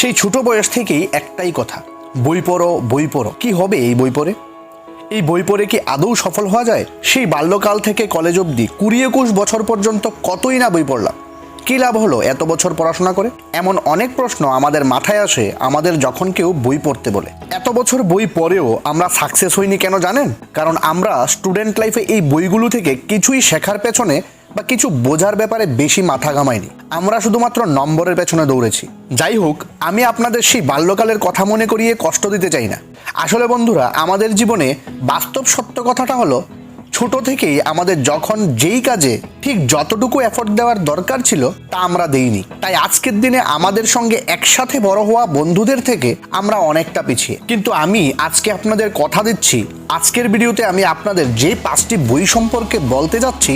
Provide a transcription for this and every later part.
সেই ছোট বয়স থেকেই একটাই কথা, বই পড়ো বই পড়ো। কি হবে এই বই পড়ে? এই বই পড়ে কি আদৌ সফল হওয়া যায়? সেই বাল্যকাল থেকে কলেজ অবধি 20-21 বছর পর্যন্ত কতই না বই পড়লাম, কী লাভ হলো এত বছর পড়াশোনা করে? এমন অনেক প্রশ্ন আমাদের মাথায় আসে আমাদের যখন কেউ বই পড়তে বলে। এত বছর বই পড়েও আমরা সাকসেস হইনি কেন জানেন? কারণ আমরা স্টুডেন্ট লাইফে এই বইগুলো থেকে কিছুই শেখার পেছনে বা কিছু বোঝার ব্যাপারে বেশি মাথা ঘামাইনি। আমরা শুধুমাত্র নম্বরের পেছনে দৌড়েছি। যাই হোক, আমি আপনাদের সেই বাল্যকালের কথা মনে করিয়ে কষ্ট দিতে চাই না। আসলে বন্ধুরা, আমাদের জীবনে বাস্তব সত্য কথাটা হলো, ছোট থেকেই আমাদের যখন যেই কাজে ঠিক যতটুকু এফোর্ট দেওয়ার দরকার ছিল তা আমরা দেইনি। তাই আজকের দিনে আমাদের সঙ্গে একসাথে বড় হওয়া বন্ধুদের থেকে আমরা অনেকটা পিছিয়ে। কিন্তু আমি আজকে আপনাদের কথা দিচ্ছি, আজকের ভিডিওতে আমি আপনাদের যে 5টি বই সম্পর্কে বলতে যাচ্ছি,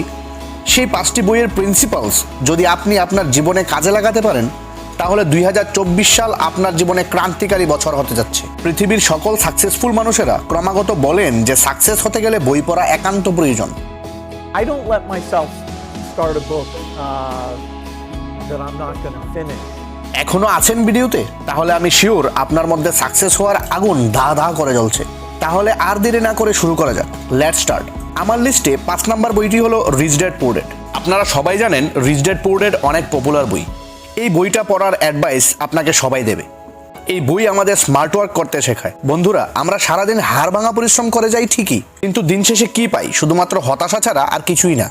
সেই 5টি বইয়ের প্রিন্সিপালস যদি আপনি আপনার জীবনে কাজে লাগাতে পারেন, তাহলে 2024 সাল আপনার জীবনে ক্রান্তিকারী বছর হতে যাচ্ছে। পৃথিবীর সকল সাকসেসফুল মানুষেরা ক্রমাগত বলেন যে সাকসেস হতে গেলে বই পড়া একান্ত প্রয়োজন। I don't let myself start a book that I'm not going to finish. এখনো আছেন ভিডিওতে? তাহলে আমি শিওর আপনার মধ্যে সাকসেস হওয়ার আগুন ধা ধা করে জ্বলছে। তাহলে আর দেরি না করে শুরু করা যাক। Let's start. আমার লিস্টে 5 নম্বর বইটি হলো রিচ ড্যাড পুয়ার ড্যাড। আপনারা সবাই জানেন রিচ ড্যাড পুয়ার ড্যাড অনেক পপুলার বই। এই বইটা পড়ার অ্যাডভাইস আপনাকে সবাই দেবে। এই বই আমাদের স্মার্ট ওয়ার্ক করতে শেখায়। বন্ধুরা, আমরা সারাদিন হাড় ভাঙা পরিশ্রম করে যাই ঠিকই, কিন্তু দিন শেষে কি পাই? শুধুমাত্র হতাশা ছাড়া আর কিছুই না।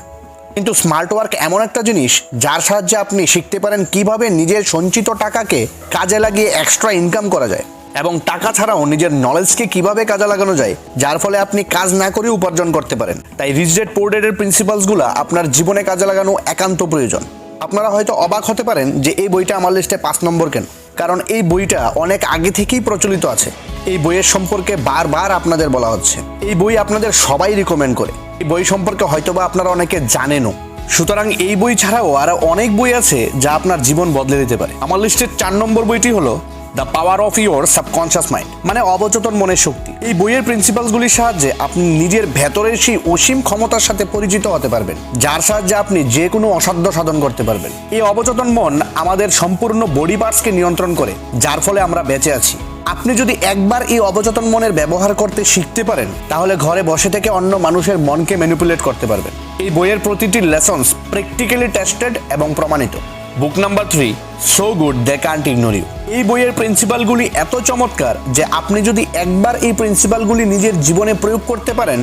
কিন্তু স্মার্ট ওয়ার্ক এমন একটা জিনিস যার সাহায্যে আপনি শিখতে পারেন কিভাবে নিজের সঞ্চিত টাকাকে কাজে লাগিয়ে এক্সট্রা ইনকাম করা যায়, এবং টাকা ছাড়াও নিজের নলেজকে কিভাবে কাজে লাগানো যায়, যার ফলে আপনি কাজ না করে উপার্জন করতে পারেন। তাই রিচ ড্যাড পুয়ার ড্যাডের প্রিন্সিপালসগুলো আপনার জীবনে কাজে লাগানো একান্ত প্রয়োজন। আপনারা হয়তো অবাক হতে পারেন যে এই বইটা আমার লিস্টে 5 নম্বর কেন। কারণ এই বইটা অনেক আগে থেকেই প্রচলিত আছে। এই বইয়ের সম্পর্কে বারবার আপনাদের বলা হচ্ছে। এই বই আপনাদের সবাই রিকমেন্ড করে। এই বই সম্পর্কে হয়তোবা আপনারা অনেকে জানেনও। সুতরাং এই বই ছাড়াও আরো অনেক বই আছে যা আপনার জীবন বদলে দিতে পারে। আমার লিস্টের 4 নম্বর বইটি হলো the power of your subconscious mind, মানে অবচেতন মনের শক্তি। এই বইয়ের প্রিন্সিপালসগুলির সাহায্যে আপনি নিজের ভেতরের সেই অসীম ক্ষমতার সাথে পরিচিত হতে পারবেন, যার সাহায্যে আপনি যে কোনো অসাধ্য সাধন করতে পারবেন। এই অবচেতন মন আমাদের সম্পূর্ণ বডি পার্টসকে নিয়ন্ত্রণ করে, যার ফলে আমরা বেঁচে আছি। আপনি যদি একবার এই অবচেতন মনের ব্যবহার করতে শিখতে পারেন, তাহলে ঘরে বসে থেকে অন্য মানুষের মনকে ম্যানিপুলেট করতে পারবেন। এই বইয়ের প্রতিটি লেসনস প্র্যাকটিক্যালি টেস্টেড এবং প্রমাণিত। Book number 3, so good they can't ignore you. এই বইয়ের প্রিন্সিপালগুলি এত চমৎকার যে আপনি যদি একবার এই প্রিন্সিপালগুলি নিজের জীবনে প্রয়োগ করতে পারেন,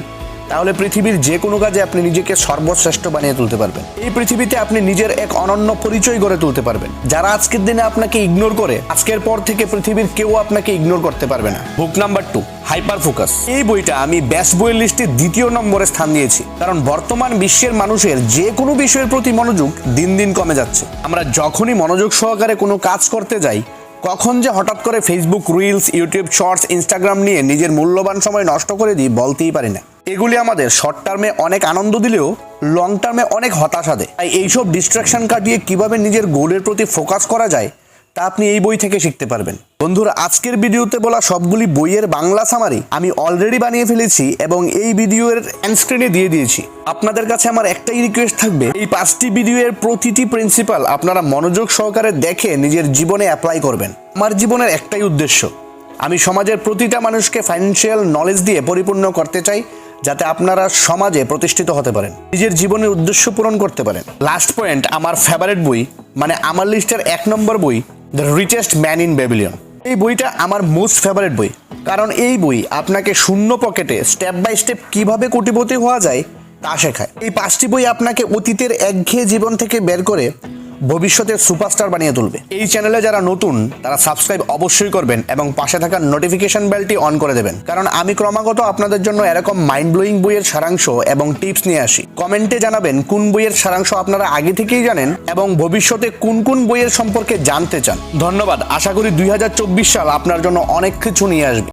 তাহলে পৃথিবীর যে কোনো কাজে আপনি নিজেকে সর্বশ্রেষ্ঠ বানিয়ে তুলতে পারবেন। এই পৃথিবীতে আপনি নিজের এক অনন্য পরিচয় গড়ে তুলতে পারবেন। যারা আজকের দিনে আপনাকে ইগনোর করে, আজকের পর থেকে পৃথিবীর কেউ আপনাকে ইগনোর করতে পারবে না। বুক নাম্বার 2, হাইপার ফোকাস। এই বইটা আমি বেস্ট বইয়ের লিস্টে 2য় নম্বরে স্থান দিয়েছি, কারণ বর্তমান বিশ্বের মানুষের যে কোনো বিষয়ের প্রতি মনোযোগ দিন দিন কমে যাচ্ছে। আমরা যখনই মনোযোগ সহকারে কোনো কাজ করতে যাই, কখন যে হঠাৎ করে Facebook reels, YouTube shorts, Instagram নিয়ে নিজের মূল্যবান সময় নষ্ট করে দিই বলতেই পারি না। এগুলি আমাদের শর্ট টার্মে অনেক আনন্দ দিলেও লং টার্মে অনেক হতাশা দেয়। তাই এইসব ডিস্ট্রাকশন কাটিয়ে কিভাবে নিজের গোলের প্রতি ফোকাস করা যায় তা আপনি এই বই থেকে শিখতে পারবেন। বন্ধুরা, আজকের ভিডিওতে বলা সবগুলি বইয়ের বাংলা সামারি আমি অলরেডি বানিয়ে ফেলেছি এবং এই ভিডিওর এন্ড স্ক্রিনে দিয়ে দিয়েছি। আপনাদের কাছে আমার একটাই রিকোয়েস্ট থাকবে, এই 5টি ভিডিওর প্রতিটি প্রিন্সিপাল আপনারা মনোযোগ সহকারে দেখে নিজের জীবনে অ্যাপ্লাই করবেন। আমার জীবনের একটাই উদ্দেশ্য, আমি সমাজের প্রতিটা মানুষকে ফাইন্যান্সিয়াল নলেজ দিয়ে পরিপূর্ণ করতে চাই, যাতে আপনারা সমাজে প্রতিষ্ঠিত হতে পারেন, নিজের জীবনের উদ্দেশ্য পূরণ করতে পারেন। লাস্ট পয়েন্ট, আমার ফেভারিট বই, মানে আমার লিস্টের 1 নম্বর বই, the richest man in Babylon. এই বইটা আমার মোস্ট ফেভারিট বই, কারণ এই বই আপনাকে শূন্য পকেটে স্টেপ বাই স্টেপ কিভাবে কোটিপতি হওয়া যায় তা শেখায়। এই 5টি বই আপনাকে অতীতের একঘেয়ে জীবন থেকে বের করে ভবিষ্যতের সুপারস্টার বানিয়ে তুলবে। এই চ্যানেলে যারা নতুন তারা সাবস্ক্রাইব অবশ্যই করবেন এবং পাশে থাকা নোটিফিকেশন বেলটি অন করে দেবেন, কারণ আমি ক্রমাগত আপনাদের জন্য এরকম মাইন্ড ব্লোয়িং বইয়ের সারাংশ এবং টিপস নিয়ে আসি। কমেন্টে জানাবেন কোন বইয়ের সারাংশ আপনারা আগে থেকেই জানেন এবং ভবিষ্যতে কোন কোন বইয়ের সম্পর্কে জানতে চান। ধন্যবাদ। আশা করি 2024 সাল আপনার জন্য অনেক কিছু নিয়ে আসবে।